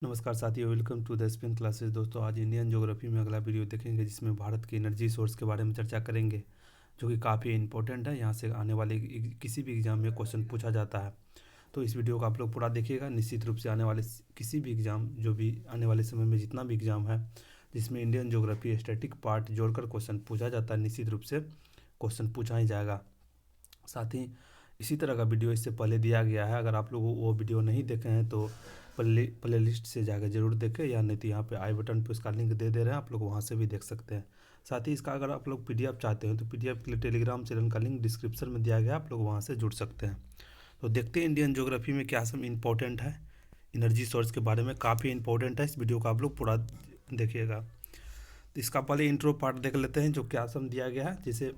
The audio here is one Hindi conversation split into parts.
नमस्कार साथियों, welcome to the Spain classes. दोस्तों, आज इंडियन ज्योग्राफी में अगला वीडियो देखेंगे जिसमें भारत के एनर्जी सोर्स के बारे में चर्चा करेंगे, जो कि काफ़ी इंपॉर्टेंट है। यहाँ से आने वाले किसी भी एग्जाम में क्वेश्चन पूछा जाता है। तो इस वीडियो को आप लोग पूरा देखिएगा। निश्चित रूप से आने वाले किसी भी एग्जाम, जो भी आने वाले समय में जितना भी एग्जाम है जिसमें इंडियन ज्योग्राफी स्टैटिक पार्ट जोड़कर क्वेश्चन पूछा जाता है, निश्चित रूप से क्वेश्चन पूछा ही जाएगा। साथ ही इसी तरह का वीडियो इससे पहले दिया गया है। अगर आप लोग वो वीडियो नहीं देखे हैं तो प्ले लिस्ट से जाकर जरूर देखें, या नहीं तो यहाँ पे आई बटन पे उसका लिंक दे रहे हैं, आप लोग वहाँ से भी देख सकते हैं। साथ ही इसका अगर आप लोग पीडीएफ चाहते हैं तो पीडीएफ के लिए टेलीग्राम चैनल का लिंक डिस्क्रिप्शन में दिया गया है, आप लोग वहाँ से जुड़ सकते हैं। तो देखते हैं इंडियन ज्योग्राफी में क्या सब इंपॉर्टेंट है। एनर्जी सोर्स के बारे में काफ़ी इंपॉर्टेंट है, इस वीडियो को आप लोग पूरा देखिएगा। तो इसका पहले इंट्रो पार्ट देख लेते हैं, जो क्या सब दिया गया है। जैसे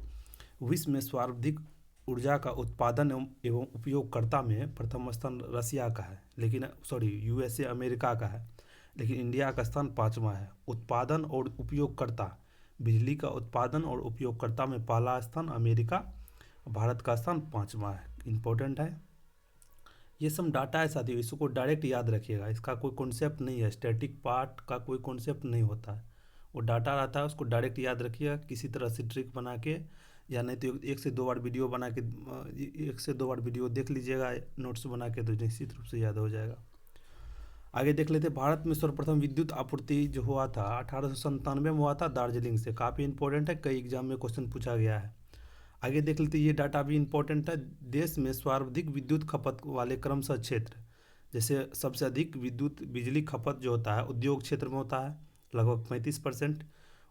विश्व में सर्वाधिक ऊर्जा का उत्पादन एवं उपयोगकर्ता में प्रथम स्थान रसिया का है, लेकिन यूएसए अमेरिका का है, लेकिन इंडिया का स्थान 5वां है। उत्पादन और उपयोगकर्ता, बिजली का उत्पादन और उपयोगकर्ता में पहला स्थान अमेरिका, भारत का स्थान 5वां है। इम्पोर्टेंट है, ये सब डाटा है साथियों, इसको डायरेक्ट याद रखिएगा। इसका कोई कॉन्सेप्ट नहीं है, स्टैटिक पार्ट का कोई कॉन्सेप्ट नहीं होता है। वो डाटा रहता है, उसको डायरेक्ट याद रखिएगा। किसी तरह से ट्रिक बना के, या नहीं तो एक से दो बार वीडियो बना के, एक से दो बार वीडियो देख लीजिएगा नोट्स बना के, तो निश्चित रूप से याद हो जाएगा। आगे देख लेते हैं। भारत में सर्वप्रथम विद्युत आपूर्ति जो हुआ था 1897 में हुआ था दार्जिलिंग से। काफ़ी इंपॉर्टेंट है, कई एग्जाम में क्वेश्चन पूछा गया है। आगे देख लेते हैं, ये डाटा भी इंपॉर्टेंट है। देश में सर्वाधिक विद्युत खपत वाले क्रमशः क्षेत्र, जैसे सबसे अधिक विद्युत बिजली खपत जो होता है उद्योग क्षेत्र में होता है लगभग 35%,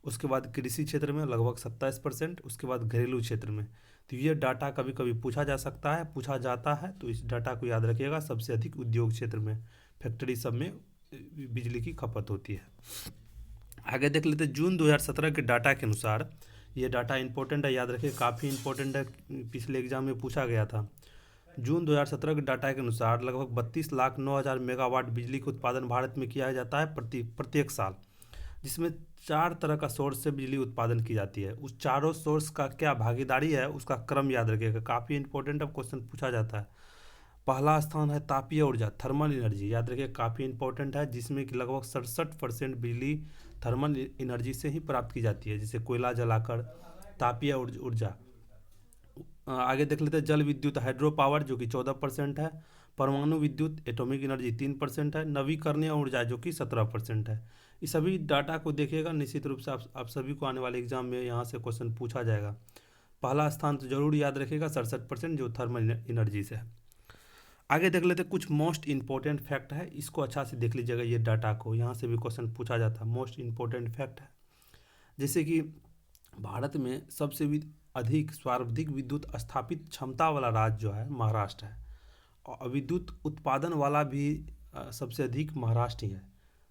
उसके बाद कृषि क्षेत्र में लगभग 27%, उसके बाद घरेलू क्षेत्र में। तो ये डाटा कभी कभी पूछा जा सकता है, पूछा जाता है, तो इस डाटा को याद रखिएगा। सबसे अधिक उद्योग क्षेत्र में, फैक्ट्री सब में बिजली की खपत होती है। आगे देख लेते हैं, जून 2017 के डाटा के अनुसार, ये डाटा इंपॉर्टेंट है, याद रखिए, काफ़ी इंपॉर्टेंट है, पिछले एग्जाम में पूछा गया था। जून 2017 के डाटा के अनुसार लगभग 32,09,000 मेगावाट बिजली का उत्पादन भारत में किया जाता है प्रत्येक साल, जिसमें 4 तरह का सोर्स से बिजली उत्पादन की जाती है। उस चारों सोर्स का क्या भागीदारी है, उसका क्रम याद रखिएगा, काफ़ी इंपॉर्टेंट अब क्वेश्चन पूछा जाता है। पहला स्थान है तापीय ऊर्जा, थर्मल एनर्जी, याद रखिए, काफ़ी इंपॉर्टेंट है, जिसमें कि लगभग 67% बिजली थर्मल एनर्जी से ही प्राप्त की जाती है, जैसे कोयला जलाकर, तापीय ऊर्जा। आगे देख लेते हैं, जल विद्युत हाइड्रो पावर जो कि 14% है, परमाणु विद्युत एटॉमिक एनर्जी 3% है, नवीकरणीय ऊर्जा जो कि 17% है। इस सभी डाटा को देखिएगा, निश्चित रूप से आप सभी को आने वाले एग्जाम में यहाँ से क्वेश्चन पूछा जाएगा। पहला स्थान तो जरूर याद रखिएगा, 67% जो थर्मल एनर्जी से है। आगे देख लेते हैं, कुछ मोस्ट इंपॉर्टेंट फैक्ट है, इसको अच्छा से देख लीजिएगा। ये डाटा को यहाँ से भी क्वेश्चन पूछा जाता है। मोस्ट इंपॉर्टेंट फैक्ट है, जैसे कि भारत में सबसे भी अधिक सर्वाधिक विद्युत स्थापित क्षमता वाला राज्य जो है महाराष्ट्र है, और विद्युत उत्पादन वाला भी सबसे अधिक महाराष्ट्र ही है।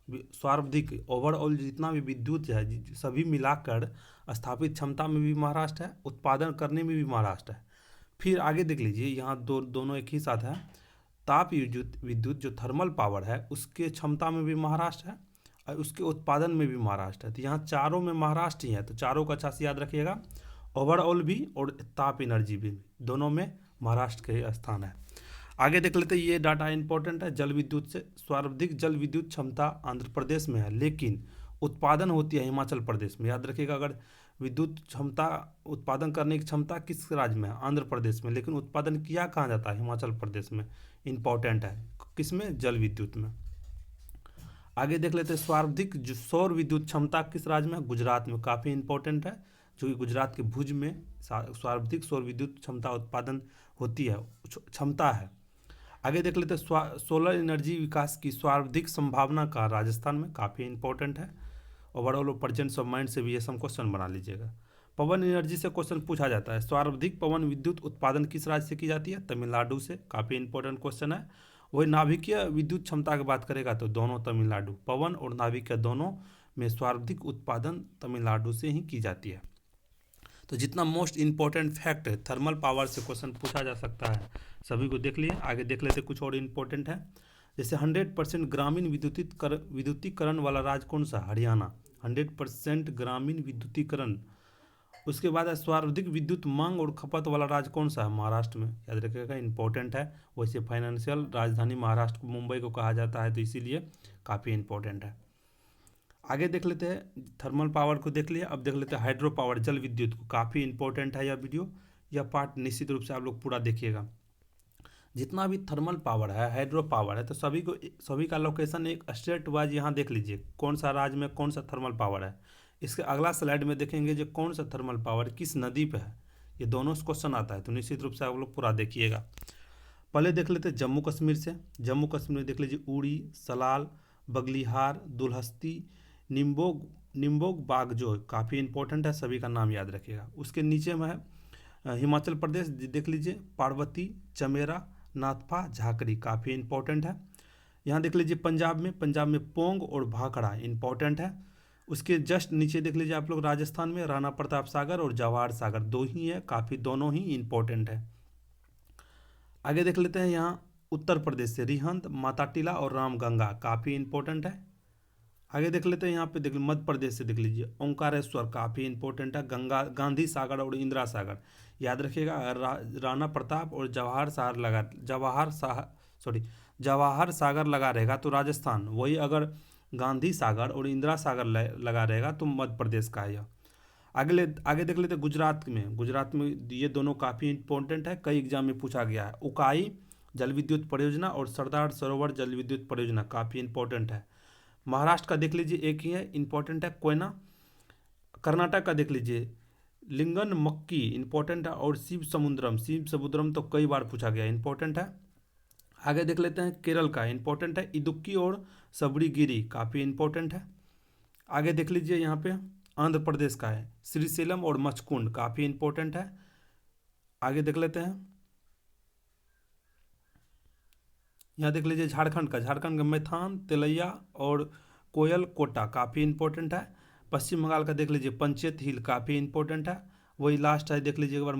सर्वाधिक ओवरऑल जितना भी विद्युत है, सभी मिलाकर स्थापित क्षमता में भी महाराष्ट्र है, उत्पादन करने में भी महाराष्ट्र है। फिर आगे देख लीजिए, यहाँ दोनों एक ही साथ है। ताप विद्युत विद्युत जो थर्मल पावर है, उसके क्षमता में भी महाराष्ट्र है, और उसके उत्पादन में भी महाराष्ट्र है। तो यहाँ चारों में महाराष्ट्र ही है, तो चारों का अच्छा से याद रखिएगा। ओवरऑल भी और ताप एनर्जी भी, दोनों में महाराष्ट्र के स्थान है। आगे देख लेते हैं, ये डाटा इंपॉर्टेंट है। जल विद्युत से सर्वाधिक जल विद्युत क्षमता आंध्र प्रदेश में है, लेकिन उत्पादन होती है हिमाचल प्रदेश में। याद रखिएगा, अगर विद्युत क्षमता उत्पादन करने की क्षमता किस राज्य में है, आंध्र प्रदेश में, लेकिन उत्पादन किया कहाँ जाता है, हिमाचल प्रदेश में। इंपॉर्टेंट है, किसमें, जल विद्युत में। आगे देख लेते हैं, सर्वाधिक सौर विद्युत क्षमता किस राज्य में, गुजरात में। काफ़ी इंपॉर्टेंट है, जो कि गुजरात के भुज में सर्वाधिक सौर विद्युत क्षमता उत्पादन होती है, क्षमता है। आगे देख लेते हैं, सोलर एनर्जी विकास की सर्वाधिक संभावना का राजस्थान में। काफ़ी इंपॉर्टेंट है, ओवरऑल प्रेजेंस ऑफ माइंड से भी ये सब क्वेश्चन बना लीजिएगा। पवन एनर्जी से क्वेश्चन पूछा जाता है, सर्वाधिक पवन विद्युत उत्पादन किस राज्य से की जाती है, तमिलनाडु से। काफ़ी इंपॉर्टेंट क्वेश्चन है। वही नाभिकीय विद्युत क्षमता की बात करेगा तो दोनों तमिलनाडु, पवन और नाभिकीय दोनों में सर्वाधिक उत्पादन तमिलनाडु से ही की जाती है। तो जितना मोस्ट इंपॉर्टेंट फैक्ट है, थर्मल पावर से क्वेश्चन पूछा जा सकता है, सभी को देख लिए। आगे देख लेते कुछ और इंपॉर्टेंट है, जैसे 100% ग्रामीण विद्युतीकरण वाला राज्य कौन सा, हरियाणा। 100% ग्रामीण विद्युतीकरण उसके बाद है सर्वाधिक विद्युत मांग और खपत वाला राज्य कौन सा है? महाराष्ट्र में, याद रखिएगा, इंपॉर्टेंट है। वैसे फाइनेंशियल राजधानी महाराष्ट्र को मुंबई को कहा जाता है, तो इसीलिए काफ़ी इंपॉर्टेंट है। आगे देख लेते हैं, थर्मल पावर को देख लिया, अब देख लेते हैं हाइड्रो पावर, जल विद्युत को। काफ़ी इंपॉर्टेंट है यह वीडियो, यह पार्ट निश्चित रूप से आप लोग पूरा देखिएगा। जितना भी थर्मल पावर है, हाइड्रो पावर है, तो सभी का लोकेशन एक स्टेट वाइज यहाँ देख लीजिए, कौन सा राज्य में कौन सा थर्मल पावर है। इसके अगला स्लाइड में देखेंगे जो कौन सा थर्मल पावर किस नदी पे है, ये दोनों क्वेश्चन आता है, तो निश्चित रूप से आप लोग पूरा देखिएगा। पहले देख लेते हैं जम्मू कश्मीर से। जम्मू कश्मीर में देख लीजिए उड़ी, सलाल, बगलिहार, दुलहस्ती, निम्बोग बागजो, काफ़ी इंपॉर्टेंट है, सभी का नाम याद रखिएगा। उसके नीचे में है हिमाचल प्रदेश, देख लीजिए पार्वती, चमेरा, नाथपा, झाकरी, काफ़ी इंपॉर्टेंट है। यहाँ देख लीजिए पंजाब में पोंग और भाखड़ा इंपॉर्टेंट है। उसके जस्ट नीचे देख लीजिए आप लोग राजस्थान में राणा प्रताप सागर और जवाहर सागर, दो ही है, काफ़ी दोनों ही इंपॉर्टेंट है। आगे देख लेते हैं यहाँ उत्तर प्रदेश से रिहंद, माता टीला और रामगंगा, काफ़ी इंपॉर्टेंट है। आगे देख लेते हैं यहाँ पे, देख मध्य प्रदेश से देख लीजिए ओंकारेश्वर, काफ़ी इंपॉर्टेंट है। गंगा, गांधी सागर और इंदिरा सागर, याद रखिएगा। राणा प्रताप और जवाहर सागर लगा रहेगा तो राजस्थान, वही अगर गांधी सागर और इंदिरा सागर लगा रहेगा तो मध्य प्रदेश का है यह। आगे देख लेते हैं गुजरात में ये दोनों काफ़ी इंपॉर्टेंट है, कई एग्जाम में पूछा गया है। उकाई जल विद्युत परियोजना और सरदार सरोवर जल विद्युत परियोजना, काफ़ी इंपॉर्टेंट है। महाराष्ट्र का देख लीजिए एक ही है, इंपॉर्टेंट है, कोयना। कर्नाटक का देख लीजिए लिंगन मक्की, इंपॉर्टेंट है। और शिव समुद्रम तो कई बार पूछा गया, इंपॉर्टेंट है। आगे देख लेते हैं केरल का, इंपॉर्टेंट है, इदुक्की और सबरीगिरी, काफ़ी इंपॉर्टेंट है। आगे देख लीजिए यहाँ पे आंध्र प्रदेश का है श्रीशैलम और मचकुंड, काफ़ी इंपॉर्टेंट है। आगे देख लेते हैं यहाँ देख लीजिए झारखंड का मैथान, तेलैया और कोयल कोटा, काफ़ी इंपॉर्टेंट है। पश्चिम बंगाल का देख लीजिए पंचेत हिल, काफ़ी इंपॉर्टेंट है। वही लास्ट है, देख लीजिए एक बार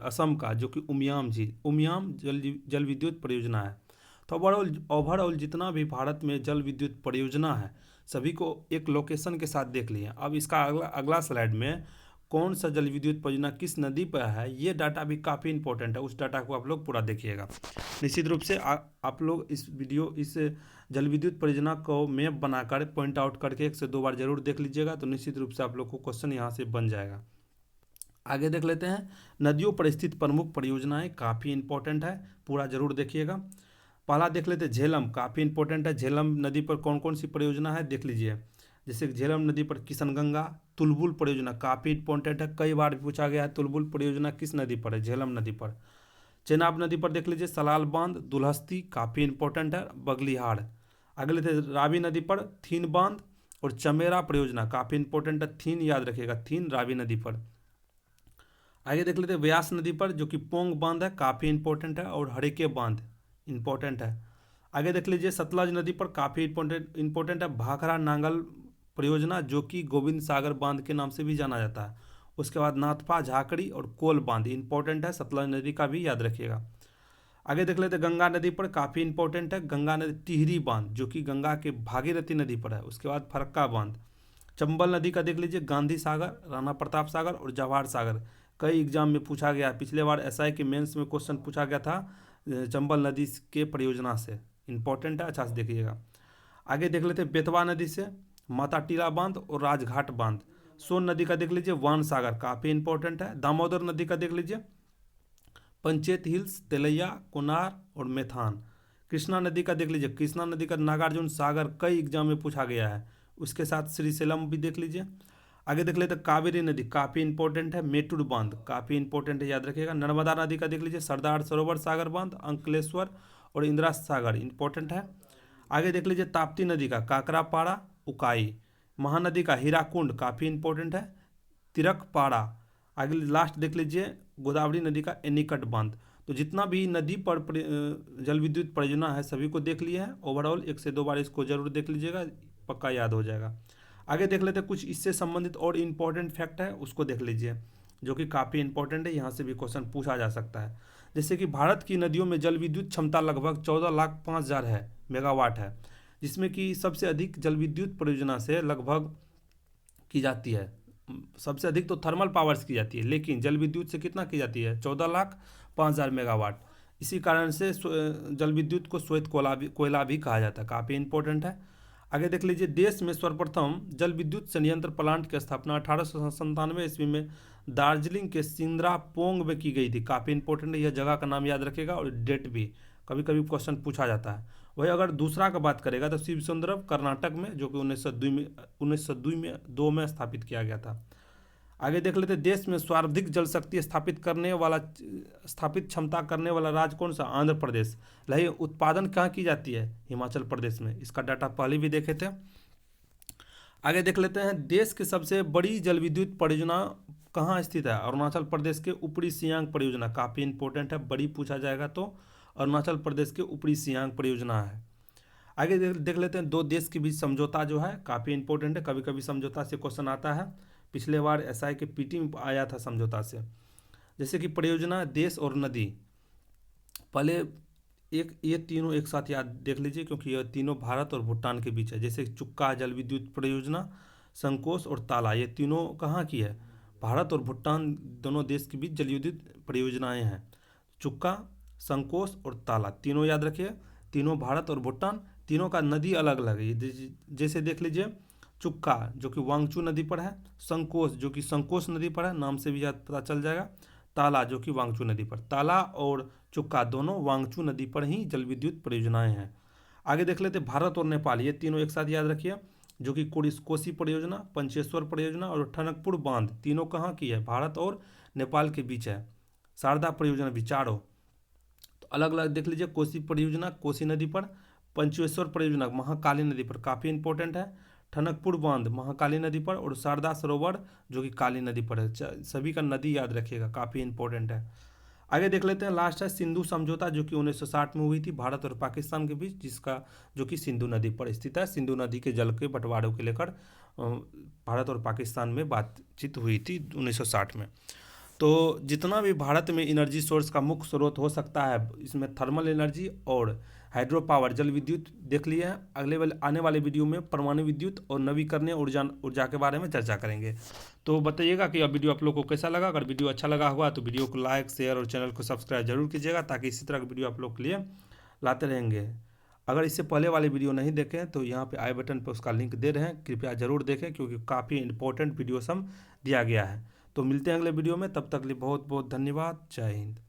असम का, जो कि उमियाम जल विद्युत परियोजना है। तो ओवरऑल जितना भी भारत में जल विद्युत परियोजना है सभी को एक लोकेशन के साथ देख लिए। अब इसका अगला स्लाइड में कौन सा जल विद्युत परियोजना किस नदी पर है, ये डाटा भी काफ़ी इंपॉर्टेंट है, उस डाटा को आप लोग पूरा देखिएगा। निश्चित रूप से आप लोग इस जल विद्युत परियोजना को मैप बनाकर पॉइंट आउट करके 1 से 2 बार जरूर देख लीजिएगा, तो निश्चित रूप से आप लोग को क्वेश्चन यहाँ से बन जाएगा। आगे देख लेते हैं नदियों पर स्थित प्रमुख परियोजनाएं, काफ़ी इंपॉर्टेंट है, पूरा जरूर देखिएगा। पहला देख लेते हैं झेलम, काफ़ी इंपॉर्टेंट है। झेलम नदी पर कौन कौन सी परियोजना है देख लीजिए, जैसे झेलम नदी पर किशनगंगा, तुलबुल परियोजना, काफ़ी इंपॉर्टेंट है, कई बार पूछा गया है। तुलबुल परियोजना किस नदी पर है? झेलम नदी पर। चेनाब नदी पर देख लीजिए सलाल बांध, दुलहस्ती, काफ़ी इंपॉर्टेंट है, बगलिहाड़। आगे लेते हैं रावी नदी पर थीन बांध और चमेरा परियोजना, काफ़ी इंपॉर्टेंट है, थीन याद रखिएगा, थीन रावी नदी पर। आगे देख लेते हैं व्यास नदी पर, जो कि पोंग बांध है, काफ़ी इंपॉर्टेंट है, और हरिके बांध इंपॉर्टेंट है। आगे देख लीजिए सतलज नदी पर, काफ़ी इंपॉर्टेंट है, भाखड़ा नांगल परियोजना, जो कि गोविंद सागर बांध के नाम से भी जाना जाता है। उसके बाद नाथपा, झाकड़ी और कोल बांध इंपॉर्टेंट है, सतलज नदी का भी याद रखिएगा। आगे देख लेते हैं गंगा नदी पर, काफ़ी इंपॉर्टेंट है, गंगा नदी टिहरी बांध, जो कि गंगा के भागीरथी नदी पर है। उसके बाद फरक्का बांध। चंबल नदी का देख लीजिए गांधी सागर, राणा प्रताप सागर और जवाहर सागर, कई एग्जाम में पूछा गया। पिछले बार एसआई के मेंस में क्वेश्चन पूछा गया था चंबल नदी के परियोजना से, इंपॉर्टेंट है, अच्छा से देखिएगा। आगे देख लेते हैं बेतवा नदी से माता टीला बांध और राजघाट बांध। सोन नदी का देख लीजिए वान सागर, काफ़ी इंपॉर्टेंट है। दामोदर नदी का देख लीजिए पंचेत हिल्स, तेलैया, कोनार और मेथान। कृष्णा नदी का देख लीजिए, कृष्णा नदी का नागार्जुन सागर, कई एग्जाम में पूछा गया है। उसके साथ श्रीशैलम भी देख लीजिए। आगे देख लेते कावेरी नदी, काफ़ी इंपॉर्टेंट है, मेटूर बांध, काफ़ी इंपॉर्टेंट है, याद रखिएगा। नर्मदा नदी का देख लीजिए सरदार सरोवर सागर बांध, अंकलेश्वर और इंदिरा सागर, इंपॉर्टेंट है। आगे देख लीजिए ताप्ती नदी का काकरापाड़ा, उकाई। महानदी का हीराकुंड, काफ़ी इंपॉर्टेंट है, तिरकपाड़ा। आगे लास्ट देख लीजिए गोदावरी नदी का एनीकट बांध। तो जितना भी नदी पर जल विद्युत परियोजना है सभी को देख लिए हैं। ओवरऑल 1 से 2 बार इसको जरूर देख लीजिएगा, पक्का याद हो जाएगा। आगे देख लेते हैं कुछ इससे संबंधित और इम्पोर्टेंट फैक्ट है, उसको देख लीजिए, जो कि काफ़ी इंपॉर्टेंट है, यहाँ से भी क्वेश्चन पूछा जा सकता है। जैसे कि भारत की नदियों में जल विद्युत क्षमता लगभग 14,05,000 है मेगावाट है, जिसमें कि सबसे अधिक जल विद्युत परियोजना से लगभग की जाती है सबसे अधिक तो थर्मल पावर्स की जाती है, लेकिन जल विद्युत से कितना की जाती है? 14,05,000 मेगावाट। इसी कारण से जल विद्युत को श्वेत कोयला भी कहा जाता है, काफ़ी इंपॉर्टेंट है। आगे देख लीजिए, देश में सर्वप्रथम जल विद्युत संयंत्र प्लांट की स्थापना 1897 ईस्वी में दार्जिलिंग के सिंद्रापोंग में की गई थी, काफ़ी इंपॉर्टेंट है, यह जगह का नाम याद रखेगा और डेट भी कभी कभी क्वेश्चन पूछा जाता है। वही अगर दूसरा का बात करेगा तो शिव सुंदरम कर्नाटक में, जो कि 1902 में स्थापित किया गया था। आगे देख लेते हैं, देश में सर्वाधिक जल शक्ति स्थापित क्षमता करने वाला राज्य कौन सा? आंध्र प्रदेश। लही उत्पादन कहाँ की जाती है? हिमाचल प्रदेश में। इसका डाटा पहले भी देखे थे। आगे देख लेते हैं, देश की सबसे बड़ी जल विद्युत परियोजना कहाँ स्थित है? अरुणाचल प्रदेश के ऊपरी सियांग परियोजना, काफ़ी इंपॉर्टेंट है, बड़ी पूछा जाएगा तो अरुणाचल प्रदेश के ऊपरी सियांग परियोजना है। आगे देख लेते हैं, दो देश के बीच समझौता जो है काफ़ी इंपॉर्टेंट है, कभी कभी समझौता से क्वेश्चन आता है। पिछले बार एसआई के पीटी में आया था समझौता से। जैसे कि परियोजना, देश और नदी, पहले ये तीनों एक साथ याद देख लीजिए, क्योंकि ये तीनों भारत और भूटान के बीच है। जैसे चुक्का जल विद्युत परियोजना, संकोश और ताला, ये तीनों कहाँ की है? भारत और भूटान दोनों देश के बीच जल विद्युत परियोजनाएं हैं। चुक्का, संकोश और ताला, तीनों याद रखिए, तीनों भारत और भूटान, तीनों का नदी अलग अलग है। जैसे देख लीजिए, चुक्का जो कि वांगचू नदी पर है, संकोश जो कि संकोश नदी पर है, नाम से भी याद पता चल जाएगा, ताला जो कि वांगचू नदी पर। ताला और चुक्का दोनों वांगचू नदी पर ही जल विद्युत परियोजनाएं हैं। आगे देख लेते भारत और नेपाल, ये तीनों एक साथ याद रखिए, जो कि कोसी परियोजना, पंचेश्वर परियोजना और टनकपुर बांध, तीनों कहाँ की है? भारत और नेपाल के बीच है। शारदा परियोजना भी चारों तो अलग अलग देख लीजिए, कोसी परियोजना कोसी नदी पर, पंचेश्वर परियोजना महाकाली नदी पर, काफ़ी इंपॉर्टेंट है, टनकपुर बांध महाकाली नदी पर, और शारदा सरोवर जो कि काली नदी पर है। सभी का नदी याद रखिएगा, काफ़ी इंपॉर्टेंट है। आगे देख लेते हैं, लास्ट है सिंधु समझौता, जो कि 1960 में हुई थी भारत और पाकिस्तान के बीच, जिसका जो कि सिंधु नदी पर स्थित है। सिंधु नदी के जल के बंटवारे को लेकर भारत और पाकिस्तान में बातचीत हुई थी 1960 में। तो जितना भी भारत में एनर्जी सोर्स का मुख्य स्रोत हो सकता है, इसमें थर्मल एनर्जी और हाइड्रो पावर जल विद्युत देख लिए हैं। आने वाले वीडियो में परमाणु विद्युत और नवीकरणीय ऊर्जा के बारे में चर्चा करेंगे। तो बताइएगा कि अब वीडियो आप लोग को कैसा लगा। अगर वीडियो अच्छा लगा हुआ तो वीडियो को लाइक, शेयर और चैनल को सब्सक्राइब जरूर कीजिएगा, ताकि इसी तरह की वीडियो आप लोग के लिए लाते रहेंगे। अगर इससे पहले वाले वीडियो नहीं देखें तो यहाँ पे आई बटन पर उसका लिंक दे रहे हैं, कृपया जरूर देखें, क्योंकि काफ़ी इंपॉर्टेंट वीडियो सब दिया गया है। तो मिलते हैं अगले वीडियो में, तब तक के लिए बहुत बहुत धन्यवाद। जय हिंद।